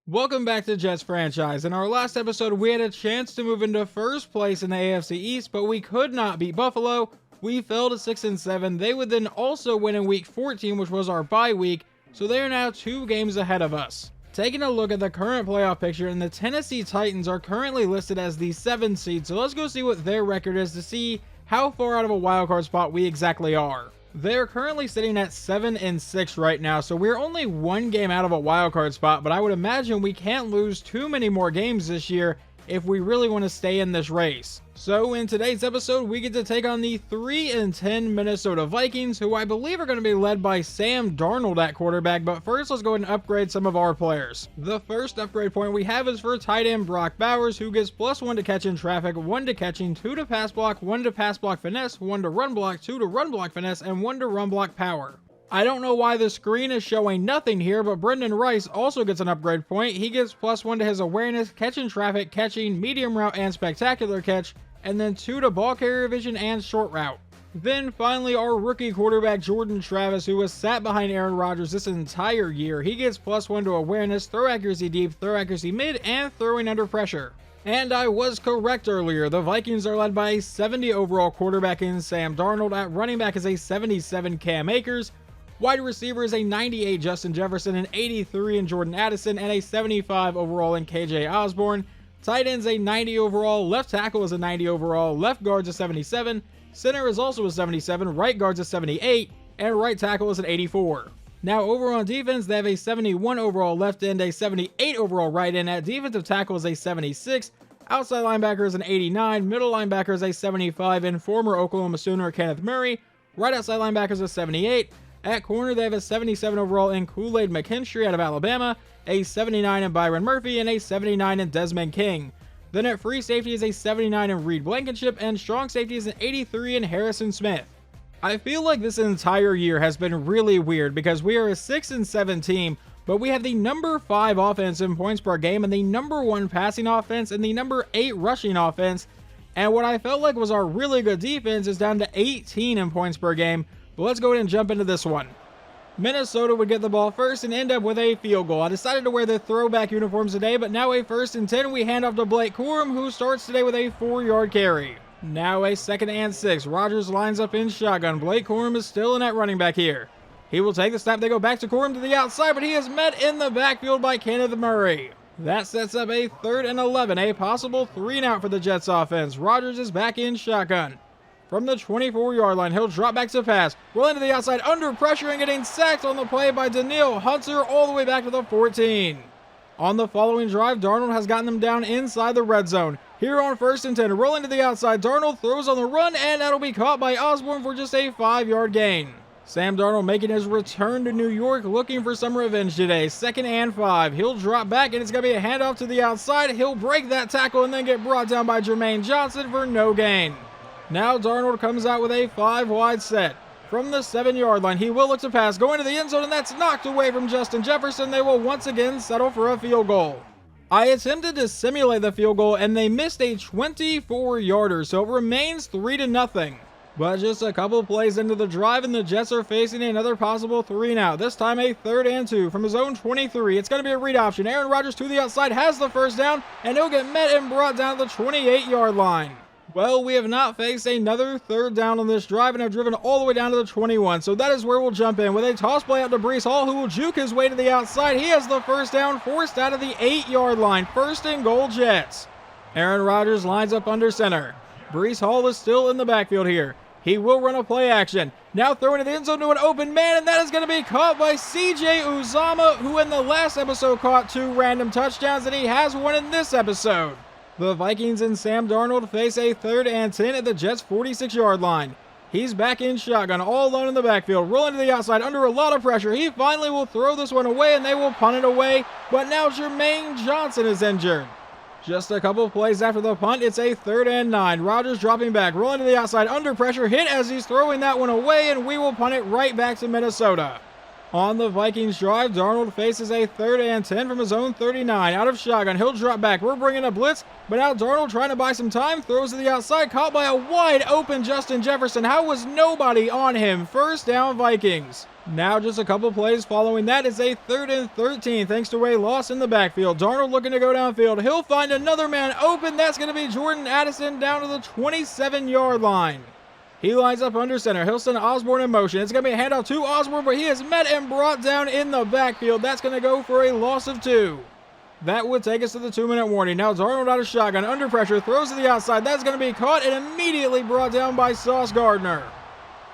Welcome back to Jets franchise. In our last episode, we had a chance to move into first place in the AFC East, but we could not beat Buffalo. We fell to 6-7. They would then also win in week 14, which was our bye week, so they are now 2 games ahead of us. Taking a look at the current playoff picture, and the Tennessee Titans are currently listed as the 7th seed, so let's go see what their record is to see how far out of a wildcard spot we exactly are. They're currently sitting at 7-6 right now, so we're only 1 game out of a wildcard spot, but I would imagine we can't lose too many more games this year if we really want to stay in this race. So in today's episode, we get to take on the 3-10 Minnesota Vikings, who I believe are going to be led by Sam Darnold at quarterback, but first let's go ahead and upgrade some of our players. The first upgrade point we have is for tight end Brock Bowers, who gets +1 to catch in traffic, 1 to catching, 2 to pass block, 1 to pass block finesse, 1 to run block, 2 to run block finesse, and 1 to run block power. I don't know why the screen is showing nothing here, but Brendan Rice also gets an upgrade point. He gets +1 to his awareness, catching traffic, catching, medium route, and spectacular catch, and then 2 to ball carrier vision and short route. Then finally our rookie quarterback Jordan Travis, who was sat behind Aaron Rodgers this entire year. He gets +1 to awareness, throw accuracy deep, throw accuracy mid, and throwing under pressure. And I was correct earlier, the Vikings are led by a 70 overall quarterback in Sam Darnold. At running back is a 77 Cam Akers. Wide receiver is a 98 Justin Jefferson, an 83 in Jordan Addison, and a 75 overall in KJ Osborne. Tight end's a 90 overall, left tackle is a 90 overall, left guard's a 77, center is also a 77, right guard's a 78, and right tackle is an 84. Now over on defense, they have a 71 overall left end, a 78 overall right end. At defensive tackle is a 76, outside linebacker is an 89, middle linebacker is a 75, and former Oklahoma Sooner Kenneth Murray. Right outside linebacker is a 78. At corner, they have a 77 overall in Kool-Aid McKinstry out of Alabama, a 79 in Byron Murphy, and a 79 in Desmond King. Then at free safety is a 79 in Reed Blankenship, and strong safety is an 83 in Harrison Smith. I feel like this entire year has been really weird because we are a 6-7 team, but we have the number 5 offense in points per game, and the number 1 passing offense, and the number 8 rushing offense. And what I felt like was our really good defense is down to 18 in points per game. But let's go ahead and jump into this one. Minnesota would get the ball first and end up with a field goal. I decided to wear the throwback uniforms today, but now a 1st and 10, we hand off to Blake Corum, who starts today with a 4-yard carry. Now a 2nd and 6. Rodgers lines up in shotgun. Blake Corum is still in at running back here. He will take the snap. They go back to Corum to the outside, but he is met in the backfield by Kenneth Murray. That sets up a 3rd and 11, a possible 3-and-out for the Jets offense. Rodgers is back in shotgun. From the 24-yard line, he'll drop back to pass, rolling to the outside under pressure and getting sacked on the play by Danielle Hunter all the way back to the 14. On the following drive, Darnold has gotten them down inside the red zone. Here on 1st and 10, rolling to the outside, Darnold throws on the run, and that'll be caught by Osborne for just a 5-yard gain. Sam Darnold making his return to New York, looking for some revenge today. 2nd and 5. He'll drop back, and it's going to be a handoff to the outside. He'll break that tackle and then get brought down by Jermaine Johnson for no gain. Now Darnold comes out with a 5-wide set. From the 7-yard line, he will look to pass, going to the end zone, and that's knocked away from Justin Jefferson. They will once again settle for a field goal. I attempted to simulate the field goal, and they missed a 24-yarder, so it remains 3-0. But just a couple plays into the drive, and the Jets are facing another possible 3-and-out. This time a 3rd and 2 from his own 23. It's going to be a read option. Aaron Rodgers to the outside has the 1st down, and he'll get met and brought down to the 28-yard line. Well, we have not faced another 3rd down on this drive and have driven all the way down to the 21, so that is where we'll jump in with a toss play out to Breece Hall, who will juke his way to the outside. He has the 1st down, forced out of the 8-yard line. 1st and goal, Jets. Aaron Rodgers lines up under center. Breece Hall is still in the backfield here. He will run a play action. Now throwing it the end zone to an open man, and that is going to be caught by CJ Uzomah, who in the last episode caught 2 random touchdowns, and he has one in this episode. The Vikings and Sam Darnold face a 3rd and 10 at the Jets' 46-yard line. He's back in shotgun, all alone in the backfield, rolling to the outside under a lot of pressure. He finally will throw this one away, and they will punt it away, but now Jermaine Johnson is injured. Just a couple plays after the punt, it's a 3rd and 9. Rodgers dropping back, rolling to the outside under pressure, hit as he's throwing that one away, and we will punt it right back to Minnesota. On the Vikings drive, Darnold faces a 3rd and 10 from his own 39. Out of shotgun, he'll drop back. We're bringing a blitz, but now Darnold trying to buy some time, throws to the outside, caught by a wide open Justin Jefferson. How was nobody on him? First down, Vikings. Now just a couple plays following that, it's a 3rd and 13 thanks to a loss in the backfield. Darnold looking to go downfield. He'll find another man open. That's going to be Jordan Addison down to the 27-yard line. He lines up under center. He'll send Osborne in motion. It's going to be a handoff to Osborne, but he is met and brought down in the backfield. That's going to go for a loss of 2. That would take us to the 2-minute warning. Now Darnold out of shotgun, under pressure, throws to the outside. That's going to be caught and immediately brought down by Sauce Gardner.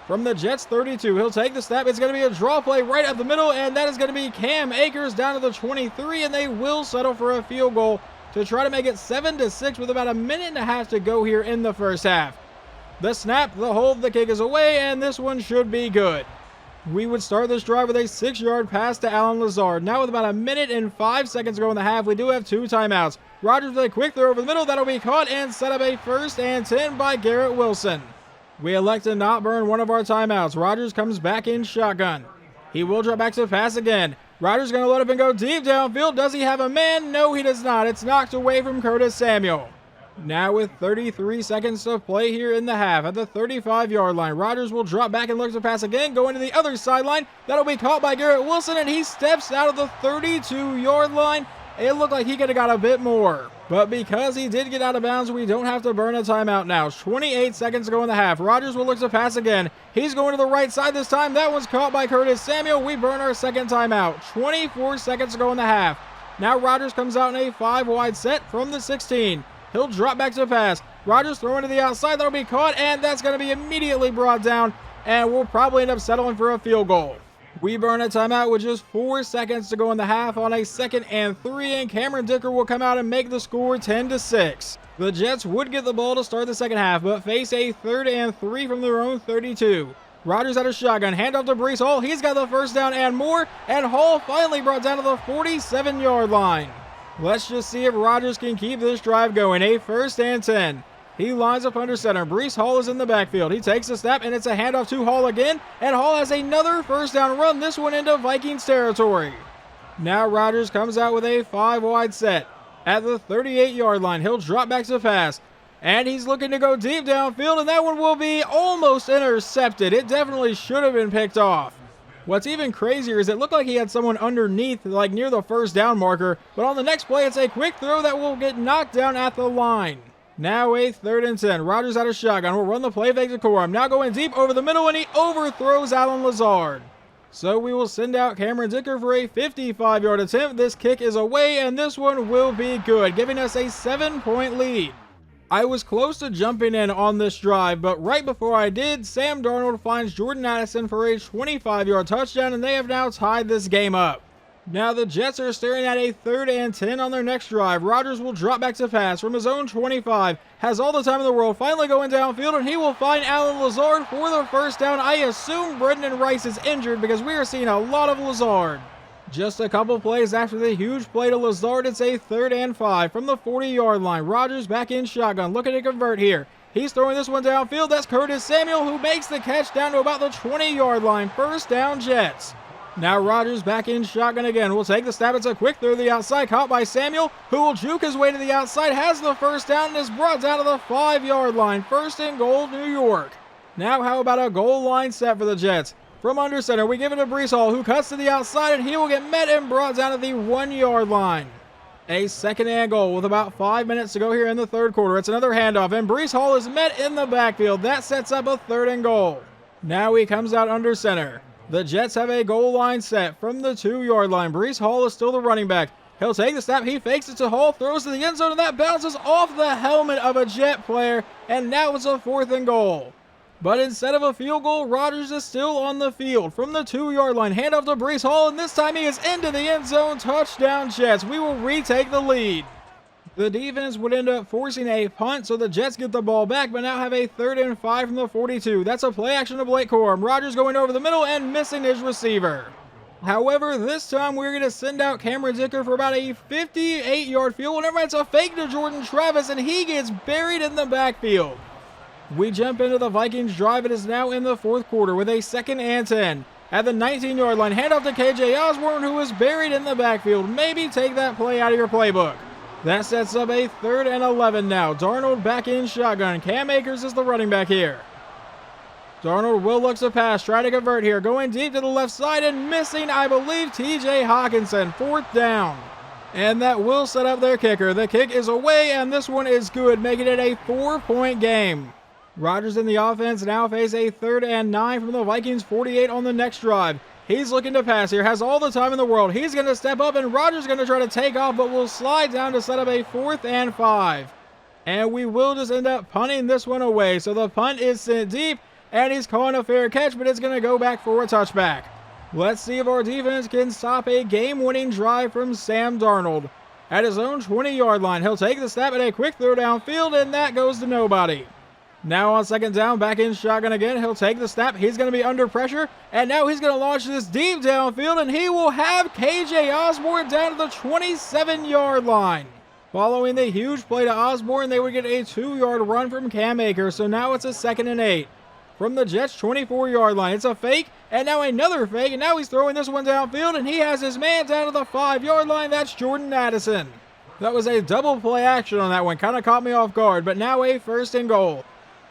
From the Jets 32, he'll take the snap. It's going to be a draw play right up the middle, and that is going to be Cam Akers down to the 23, and they will settle for a field goal to try to make it 7-6 with about a minute and a half to go here in the first half. The snap, the hold, the kick is away, and this one should be good. We would start this drive with a 6-yard pass to Allen Lazard. Now with about a minute and 5 seconds to go in the half, we do have 2 timeouts. Rodgers with a quick throw over the middle. That'll be caught and set up a 1st and 10 by Garrett Wilson. We elect to not burn one of our timeouts. Rodgers comes back in shotgun. He will drop back to pass again. Rodgers going to load up and go deep downfield. Does he have a man? No, he does not. It's knocked away from Curtis Samuel. Now with 33 seconds to play here in the half at the 35-yard line, Rodgers will drop back and look to pass again, going to the other sideline. That'll be caught by Garrett Wilson, and he steps out of the 32-yard line. It looked like he could have got a bit more, but because he did get out of bounds, we don't have to burn a timeout now. 28 seconds to go in the half. Rodgers will look to pass again. He's going to the right side this time. That one's caught by Curtis Samuel. We burn our second timeout. 24 seconds to go in the half. Now Rodgers comes out in a 5-wide set from the 16. He'll drop back to the pass. Rodgers throwing to the outside. That'll be caught, and that's going to be immediately brought down, and we'll probably end up settling for a field goal. We burn a timeout with just 4 seconds to go in the half on a 2nd and 3, and Cameron Dicker will come out and make the score 10-6. The Jets would get the ball to start the second half, but face a 3rd and 3 from their own 32. Rodgers out of shotgun, handoff to Breece Hall. He's got the first down and more, and Hall finally brought down to the 47-yard line. Let's just see if Rodgers can keep this drive going. A 1st and 10. He lines up under center. Breece Hall is in the backfield. He takes a snap, and it's a handoff to Hall again. And Hall has another first down run, this one into Vikings territory. Now Rodgers comes out with a 5-wide set. At the 38-yard line, he'll drop back to pass. And he's looking to go deep downfield, and that one will be almost intercepted. It definitely should have been picked off. What's even crazier is it looked like he had someone underneath, like near the first down marker, but on the next play, it's a quick throw that will get knocked down at the line. Now a 3rd and 10. Rodgers out of shotgun. Will run the play fake to Corum. Now going deep over the middle, and he overthrows Allen Lazard. So we will send out Cameron Dicker for a 55-yard attempt. This kick is away, and this one will be good, giving us a 7-point lead. I was close to jumping in on this drive, but right before I did, Sam Darnold finds Jordan Addison for a 25-yard touchdown, and they have now tied this game up. Now the Jets are staring at a 3rd and 10 on their next drive. Rodgers will drop back to pass from his own 25. Has all the time in the world, finally going downfield, and he will find Allen Lazard for the first down. I assume Brendan Rice is injured because we are seeing a lot of Lazard. Just a couple plays after the huge play to Lazard, it's a 3rd and 5 from the 40-yard line. Rodgers back in shotgun, looking to convert here. He's throwing this one downfield. That's Curtis Samuel who makes the catch down to about the 20-yard line. First down, Jets. Now Rodgers back in shotgun again. We'll take the snap. It's a quick throw to the outside, caught by Samuel, who will juke his way to the outside, has the first down, and is brought down to the 5-yard line. 1st and goal, New York. Now how about a goal line set for the Jets? From under center, we give it to Breece Hall, who cuts to the outside, and he will get met and brought down to the 1-yard line. A 2nd and goal with about 5 minutes to go here in the 3rd quarter. It's another handoff, and Breece Hall is met in the backfield. That sets up a 3rd and goal. Now he comes out under center. The Jets have a goal line set from the 2-yard line. Breece Hall is still the running back. He'll take the snap. He fakes it to Hall, throws to the end zone, and that bounces off the helmet of a Jet player, and now it's a 4th and goal. But instead of a field goal, Rodgers is still on the field from the 2-yard line. Handoff to Breece Hall, and this time he is into the end zone. Touchdown, Jets. We will retake the lead. The defense would end up forcing a punt, so the Jets get the ball back, but now have a 3rd and 5 from the 42. That's a play action to Blake Corum. Rodgers going over the middle and missing his receiver. However, this time we're going to send out Cameron Dicker for about a 58-yard field goal. Never mind, it's a fake to Jordan Travis, and he gets buried in the backfield. We jump into the Vikings drive. It is now in the 4th quarter with a 2nd and 10. At the 19-yard line, handoff to KJ Osborne, who is buried in the backfield. Maybe take that play out of your playbook. That sets up a 3rd and 11 now. Darnold back in shotgun. Cam Akers is the running back here. Darnold will look to pass, try to convert here. Going deep to the left side and missing, I believe, TJ Hawkinson. 4th down. And that will set up their kicker. The kick is away, and this one is good, making it a 4-point game. Rodgers in the offense now face a 3rd and 9 from the Vikings 48 on the next drive. He's looking to pass here, has all the time in the world. He's going to step up, and Rodgers is going to try to take off, but will slide down to set up a 4th and 5. And we will just end up punting this one away. So the punt is sent deep, and he's calling a fair catch, but it's going to go back for a touchback. Let's see if our defense can stop a game-winning drive from Sam Darnold. At his own 20-yard line, he'll take the snap at a quick throw downfield, and that goes to nobody. Now on 2nd down, back in shotgun again. He'll take the snap. He's going to be under pressure, and now he's going to launch this deep downfield, and he will have KJ Osborne down to the 27-yard line. Following the huge play to Osborne, they would get a 2-yard run from Cam Akers, so now it's a 2nd and 8. From the Jets' 24-yard line, it's a fake, and now another fake, and now he's throwing this one downfield, and he has his man down to the 5-yard line. That's Jordan Addison. That was a double play action on that one. Kind of caught me off guard, but now a 1st and goal.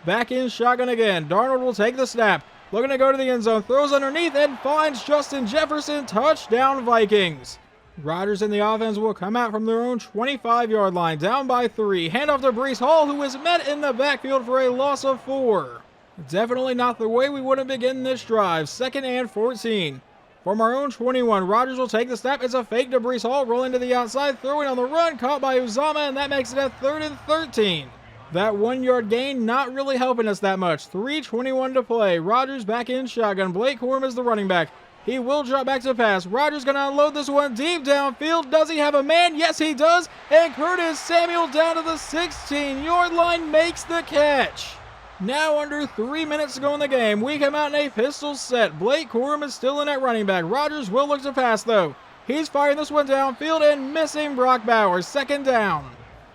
Back in shotgun again. Darnold will take the snap. Looking to go to the end zone. Throws underneath and finds Justin Jefferson. Touchdown Vikings. Rodgers and the offense will come out from their own 25-yard line. Down by 3. Handoff to Breece Hall, who is met in the backfield for a loss of 4. Definitely not the way we would have begun this drive. 2nd and 14. From our own 21, Rodgers will take the snap. It's a fake to Breece Hall. Rolling to the outside. Throwing on the run. Caught by Uzama, and that makes it a 3rd and 13. That 1-yard gain not really helping us that much. 3:21 to play. Rodgers back in shotgun. Blake Corum is the running back. He will drop back to pass. Rodgers going to unload this one deep downfield. Does he have a man? Yes, he does. And Curtis Samuel down to the 16-yard line makes the catch. Now under 3 minutes to go in the game. We come out in a pistol set. Blake Corum is still in at running back. Rodgers will look to pass, though. He's firing this one downfield and missing Brock Bowers. 2nd down.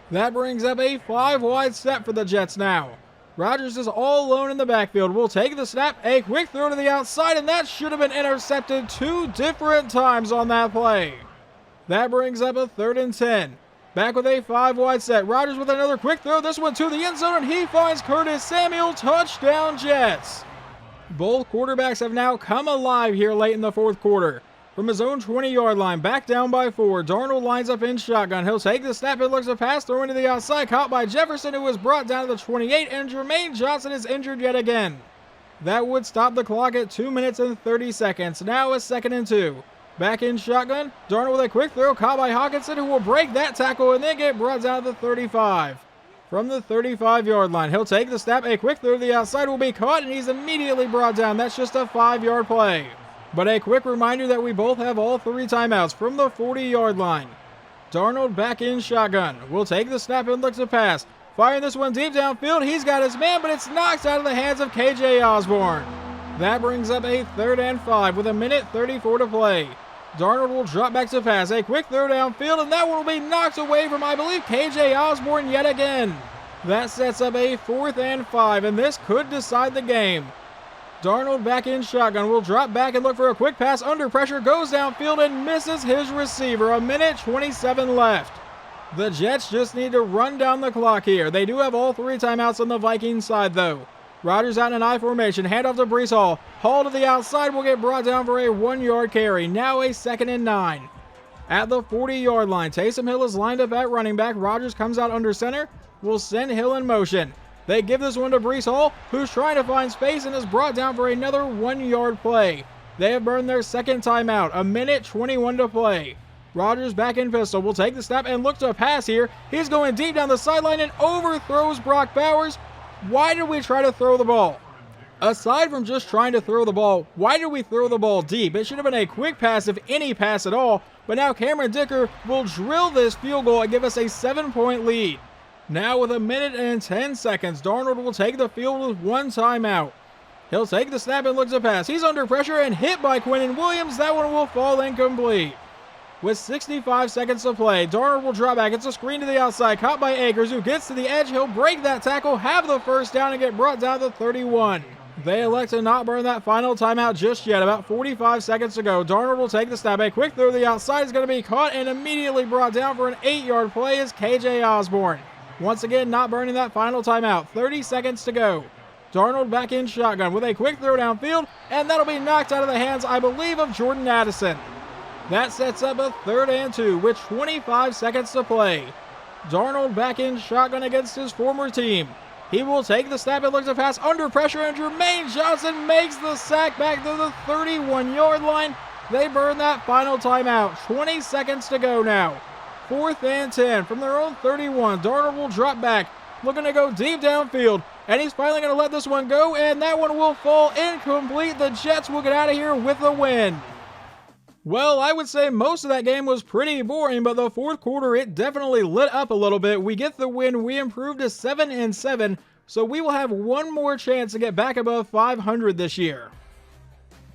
That brings up a 5-wide set for the Jets now. Rodgers is all alone in the backfield. Will take the snap, a quick throw to the outside, and that should have been intercepted 2 different times on that play. That brings up a 3rd and 10. Back with a 5-wide set. Rodgers with another quick throw. This one to the end zone, and he finds Curtis Samuel. Touchdown Jets. Both quarterbacks have now come alive here late in the 4th quarter. From his own 20-yard line, back down by 4. Darnold lines up in shotgun. He'll take the snap and looks to pass, throwing to the outside. Caught by Jefferson, who was brought down to the 28, and Jermaine Johnson is injured yet again. That would stop the clock at 2 minutes and 30 seconds. Now a 2nd and 2. Back in shotgun. Darnold with a quick throw, caught by Hawkinson, who will break that tackle and then get brought down to the 35. From the 35-yard line, he'll take the snap. A quick throw to the outside will be caught, and he's immediately brought down. That's just a 5-yard play. But a quick reminder that we both have all 3 timeouts from the 40-yard line. Darnold back in shotgun. Will take the snap and look to pass. Firing this one deep downfield. He's got his man, but it's knocked out of the hands of KJ Osborne. That brings up a 3rd and 5 with 1:34 to play. Darnold will drop back to pass. A quick throw downfield, and that one will be knocked away from, I believe, KJ Osborne yet again. That sets up a 4th and 5, and this could decide the game. Darnold back in shotgun. Will drop back and look for a quick pass. Under pressure. Goes downfield and misses his receiver. 1:27 left. The Jets just need to run down the clock here. They do have all 3 timeouts on the Vikings side, though. Rodgers out in an I formation. Handoff to Breece Hall. Hall to the outside will get brought down for a 1-yard carry. Now a 2nd and 9. At the 40-yard line, Taysom Hill is lined up at running back. Rodgers comes out under center. Will send Hill in motion. They give this one to Breece Hall, who's trying to find space and is brought down for another 1-yard play. They have burned their 2nd timeout. 1:21 to play. Rodgers back in pistol. Will take the snap and look to pass here. He's going deep down the sideline and overthrows Brock Bowers. Why did we try to throw the ball? Aside from just trying to throw the ball, why did we throw the ball deep? It should have been a quick pass, if any pass at all. But now Cameron Dicker will drill this field goal and give us a 7-point lead. Now with 1:10, Darnold will take the field with 1 timeout. He'll take the snap and look to pass. He's under pressure and hit by Quinnen Williams. That one will fall incomplete. With 65 seconds to play, Darnold will draw back. It's a screen to the outside, caught by Akers, who gets to the edge. He'll break that tackle, have the 1st down, and get brought down to 31. They elect to not burn that final timeout just yet. About 45 seconds to go. Darnold will take the snap. A quick throw to the outside is going to be caught and immediately brought down for an 8-yard play is KJ Osborne. Once again, not burning that final timeout. 30 seconds to go. Darnold back in shotgun with a quick throw downfield, and that'll be knocked out of the hands, I believe, of Jordan Addison. That sets up a 3rd and 2 with 25 seconds to play. Darnold back in shotgun against his former team. He will take the snap and looks to pass under pressure, and Jermaine Johnson makes the sack back to the 31-yard line. They burn that final timeout. 20 seconds to go now. 4th and 10 from their own 31. Darnold will drop back, looking to go deep downfield, and he's finally going to let this one go, and that one will fall incomplete. The Jets will get out of here with a win. Well, I would say most of that game was pretty boring, but the 4th quarter, it definitely lit up a little bit. We get the win. We improved to 7-7, so we will have one more chance to get back above 500 this year.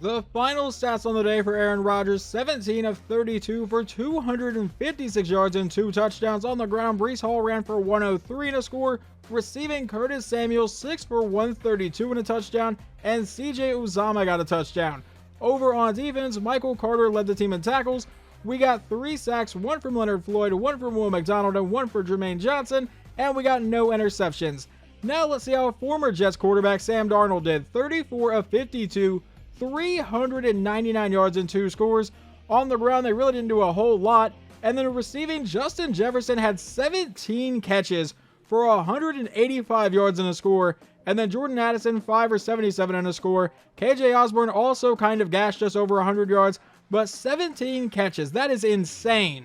The final stats on the day for Aaron Rodgers: 17 of 32 for 256 yards and 2 touchdowns. On the ground, Breece Hall ran for 103 and a score. Receiving, Curtis Samuel 6 for 132 and a touchdown, and CJ Uzomah got a touchdown. Over on defense, Michael Carter led the team in tackles. We got 3 sacks, 1 from Leonard Floyd, 1 from Will McDonald, and 1 for Jermaine Johnson, and we got no interceptions. Now let's see how former Jets quarterback Sam Darnold did. 34 of 52, 399 yards and 2 scores. On the ground, they really didn't do a whole lot. And then receiving, Justin Jefferson had 17 catches for 185 yards and a score. And then Jordan Addison, 5 for 77 and a score. KJ Osborne also kind of gashed just over 100 yards, but 17 catches. That is insane.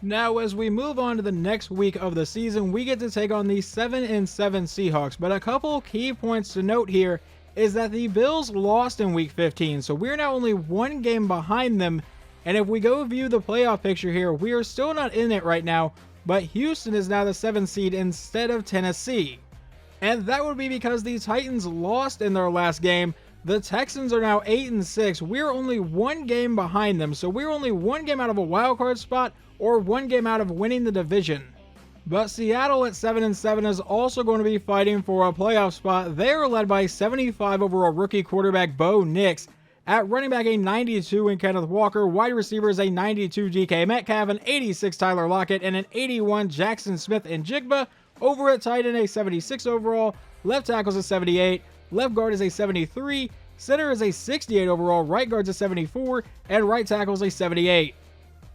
Now, as we move on to the next week of the season, we get to take on the 7-7 Seahawks. But a couple key points to note here is that the Bills lost in week 15, so we're now only 1 game behind them. And if we go view the playoff picture here, we are still not in it right now, but Houston is now the 7th seed instead of Tennessee. And that would be because the Titans lost in their last game. The Texans are now 8-6. We're only 1 game behind them, so we're only 1 game out of a wildcard spot or 1 game out of winning the division. But Seattle at 7-7 is also going to be fighting for a playoff spot. They are led by 75 overall rookie quarterback Bo Nix. At running back, a 92 in Kenneth Walker. Wide receivers, a 92 DK Metcalf, an 86 Tyler Lockett, and an 81 Jackson Smith and Jigba. Over at tight end, a 76 overall. Left tackle is a 78. Left guard is a 73. Center is a 68 overall. Right guard is a 74. And right tackle is a 78.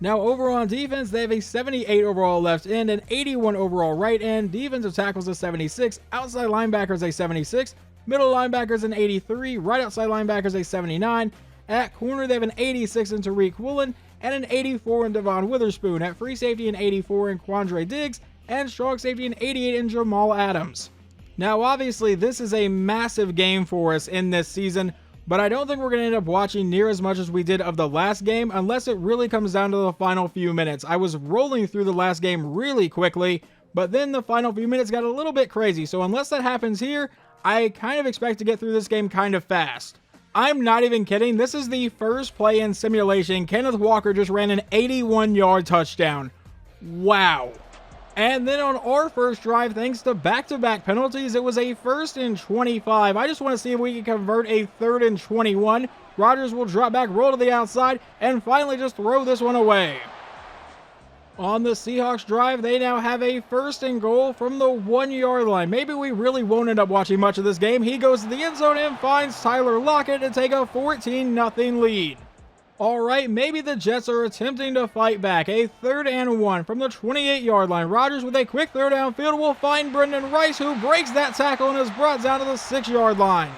Now, over on defense, they have a 78 overall left end, an 81 overall right end. Defensive tackles a 76. Outside linebackers a 76. Middle linebackers an 83. Right outside linebackers a 79. At corner, they have an 86 in Tariq Woolen and an 84 in Devon Witherspoon. At free safety, an 84 in Quandre Diggs, and strong safety an 88 in Jamal Adams. Now, obviously, this is a massive game for us in this season, but I don't think we're going to end up watching near as much as we did of the last game unless it really comes down to the final few minutes. I was rolling through the last game really quickly, but then the final few minutes got a little bit crazy, so unless that happens here, I kind of expect to get through this game kind of fast. I'm not even kidding. This is the first play in simulation. Kenneth Walker just ran an 81-yard touchdown. Wow. And then on our first drive, thanks to back-to-back penalties, it was a 1st and 25. I just want to see if we can convert a 3rd and 21. Rodgers will drop back, roll to the outside, and finally just throw this one away. On the Seahawks drive, they now have a 1st and goal from the 1-yard line. Maybe we really won't end up watching much of this game. He goes to the end zone and finds Tyler Lockett to take a 14-0 lead. Alright, maybe the Jets are attempting to fight back. A 3rd and 1 from the 28-yard line. Rodgers with a quick throw downfield will find Brendan Rice, who breaks that tackle and is brought down to the 6-yard line.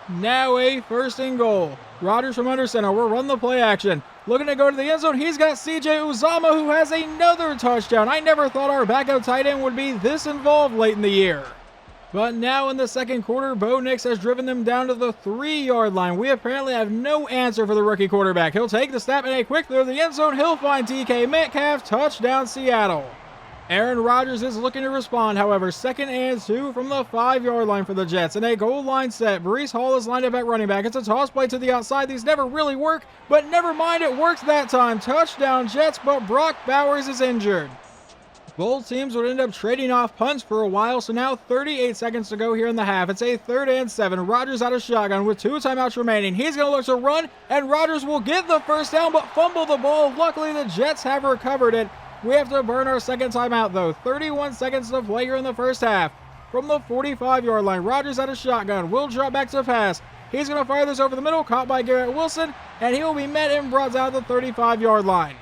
Now a 1st and goal. Rodgers from under center will run the play action. Looking to go to the end zone, he's got CJ Uzomah, who has another touchdown. I never thought our backup tight end would be this involved late in the year. But now in the second quarter, Bo Nix has driven them down to the 3-yard line. We apparently have no answer for the rookie quarterback. He'll take the snap and a quick throw to the end zone. He'll find DK Metcalf. Touchdown, Seattle. Aaron Rodgers is looking to respond, however. 2nd and 2 from the 5-yard line for the Jets. And a goal line set. Breece Hall is lined up at running back. It's a toss play to the outside. These never really work, but never mind, it works that time. Touchdown, Jets, but Brock Bowers is injured. Both teams would end up trading off punts for a while, so now 38 seconds to go here in the half. It's a 3rd and 7. Rodgers out of shotgun with 2 timeouts remaining. He's going to look to run, and Rodgers will get the first down, but fumble the ball. Luckily, the Jets have recovered it. We have to burn our second timeout, though. 31 seconds to play here in the first half. From the 45-yard line, Rodgers out of shotgun. Will drop back to pass. He's going to fire this over the middle, caught by Garrett Wilson, and he will be met and brought down the 35-yard line.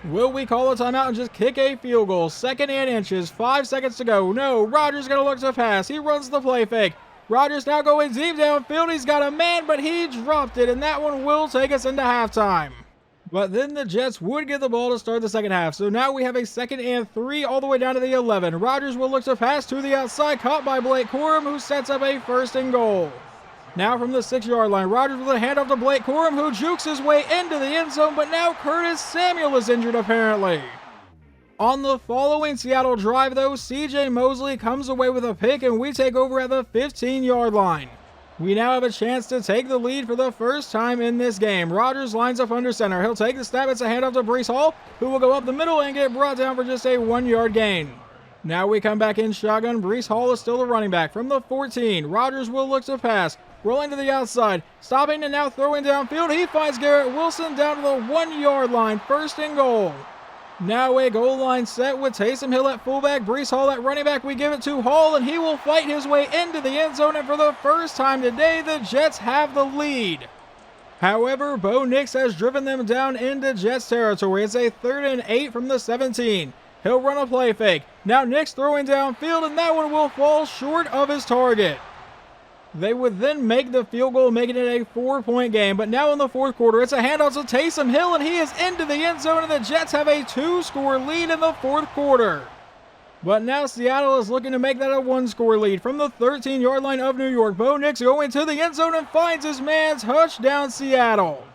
Will we call a timeout and just kick a field goal? 2nd and inches, 5 seconds to go. No, Rodgers going to look to pass. He runs the play fake. Rodgers now going deep downfield. He's got a man, but he dropped it, and that one will take us into halftime. But then the Jets would get the ball to start the second half. So now we have a 2nd and 3 all the way down to the 11. Rodgers will look to pass to the outside, caught by Blake Corum, who sets up a 1st and goal. Now from the 6-yard line, Rodgers with a handoff to Blake Corum, who jukes his way into the end zone, but now Curtis Samuel is injured apparently. On the following Seattle drive, though, CJ Mosley comes away with a pick, and we take over at the 15-yard line. We now have a chance to take the lead for the first time in this game. Rodgers lines up under center. He'll take the snap. It's a handoff to Breece Hall, who will go up the middle and get brought down for just a 1-yard gain. Now we come back in shotgun. Breece Hall is still the running back. From the 14, Rodgers will look to pass. Rolling to the outside, stopping and now throwing downfield. He finds Garrett Wilson down to the 1-yard line, 1st and goal. Now a goal line set with Taysom Hill at fullback, Breece Hall at running back. We give it to Hall, and he will fight his way into the end zone. And for the first time today, the Jets have the lead. However, Bo Nix has driven them down into Jets territory. It's a 3rd and 8 from the 17. He'll run a play fake. Now Nix throwing downfield, and that one will fall short of his target. They would then make the field goal, making it a 4-point game. But now in the 4th quarter, it's a handoff to Taysom Hill, and he is into the end zone, and the Jets have a 2-score lead in the 4th quarter. But now Seattle is looking to make that a 1-score lead. From the 13-yard line of New York, Bo Nix going to the end zone and finds his man. Touchdown, Seattle.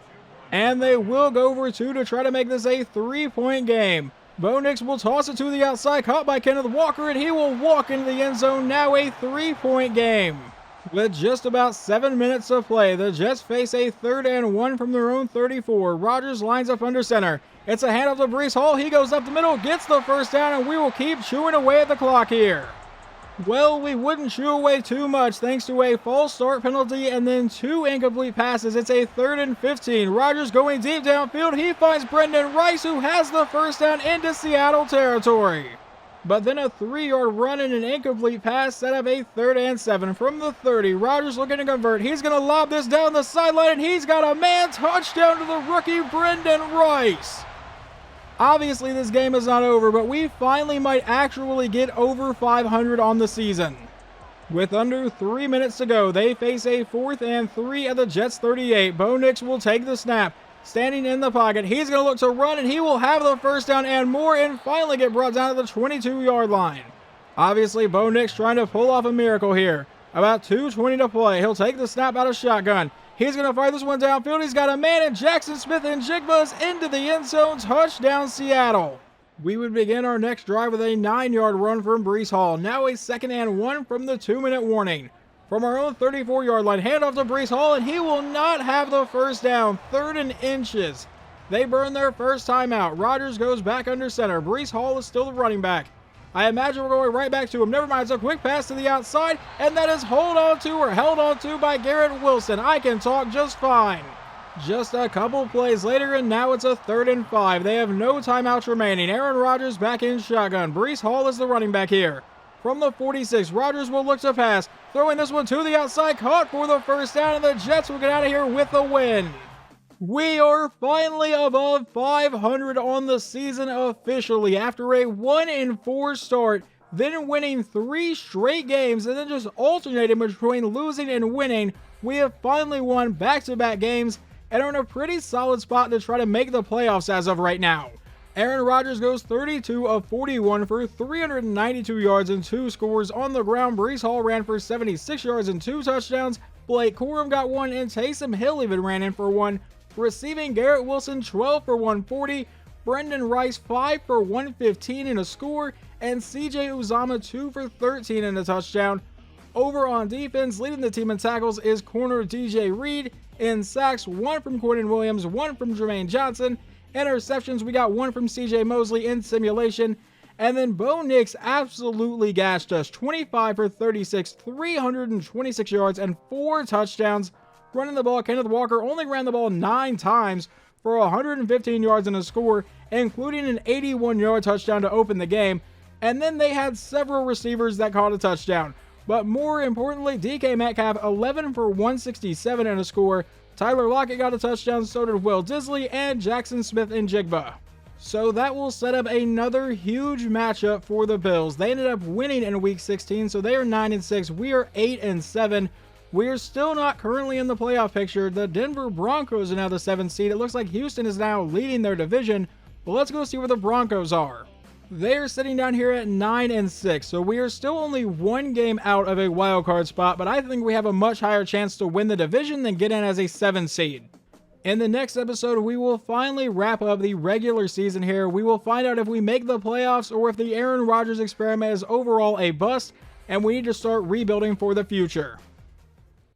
And they will go for 2 to try to make this a 3-point game. Bo Nix will toss it to the outside, caught by Kenneth Walker, and he will walk into the end zone. Now a 3-point game. With just about 7 minutes to play, the Jets face a 3rd and 1 from their own 34. Rodgers lines up under center. It's a handoff to Breece Hall. He goes up the middle, gets the first down, and we will keep chewing away at the clock here. Well, we wouldn't chew away too much thanks to a false start penalty and then 2 incomplete passes. It's a 3rd and 15. Rodgers going deep downfield. He finds Brendan Rice, who has the first down into Seattle territory. But then a 3-yard run and an incomplete pass set up a 3rd and 7 from the 30. Rodgers looking to convert. He's going to lob this down the sideline, and he's got a man. Touchdown to the rookie, Brendan Rice. Obviously, this game is not over, but we finally might actually get over 500 on the season. With under 3 minutes to go, they face a 4th and 3 at the Jets 38. Bo Nix will take the snap. Standing in the pocket, he's going to look to run, and he will have the first down and more, and finally get brought down to the 22-yard line. Obviously, Bo Nix trying to pull off a miracle here. About 2:20 to play. He'll take the snap out of shotgun. He's going to fire this one downfield. He's got a man, and Jackson Smith and Jigba is into the end zone. Touchdown, Seattle. We would begin our next drive with a 9-yard run from Breece Hall. Now a 2nd and 1 from the 2-minute warning. From our own 34-yard line, handoff to Breece Hall, and he will not have the first down. 3rd and inches. They burn their first timeout. Rodgers goes back under center. Breece Hall is still the running back. I imagine we're going right back to him. Never mind, it's a quick pass to the outside, and that is held on to by Garrett Wilson. I can talk just fine. Just a couple plays later, and now it's a 3rd and 5. They have no timeouts remaining. Aaron Rodgers back in shotgun. Breece Hall is the running back here. From the 46, Rodgers will look to pass, throwing this one to the outside, caught for the first down, and the Jets will get out of here with a win. We are finally above 500 on the season officially after a 1-4 start, then winning 3 straight games, and then just alternating between losing and winning. We have finally won back-to-back games and are in a pretty solid spot to try to make the playoffs as of right now. Aaron Rodgers goes 32 of 41 for 392 yards and 2 scores on the ground. Breece Hall ran for 76 yards and 2 touchdowns. Blake Corum got 1, and Taysom Hill even ran in for 1. Receiving, Garrett Wilson 12 for 140, Brendan Rice 5 for 115 and a score, and CJ Uzomah 2 for 13 and a touchdown. Over on defense, leading the team in tackles is corner DJ Reed. In sacks, 1 from Corden Williams, 1 from Jermaine Johnson. Interceptions, we got 1 from CJ Mosley in simulation. And then Bo Nix absolutely gashed us, 25 for 36, 326 yards, and 4 touchdowns. Running the ball, Kenneth Walker only ran the ball 9 times for 115 yards and a score, including an 81-yard touchdown to open the game. And then they had several receivers that caught a touchdown. But more importantly, DK Metcalf, 11 for 167 and a score. Tyler Lockett got a touchdown, so did Will Disley and Jackson Smith-Njigba. So that will set up another huge matchup for the Bills. They ended up winning in Week 16, so they are 9-6. We are 8-7. We are still not currently in the playoff picture. The Denver Broncos are now the 7th seed. It looks like Houston is now leading their division, but let's go see where the Broncos are. They are sitting down here at 9-6, so we are still only 1 game out of a wild card spot, but I think we have a much higher chance to win the division than get in as a 7th seed. In the next episode, we will finally wrap up the regular season here. We will find out if we make the playoffs or if the Aaron Rodgers experiment is overall a bust and we need to start rebuilding for the future.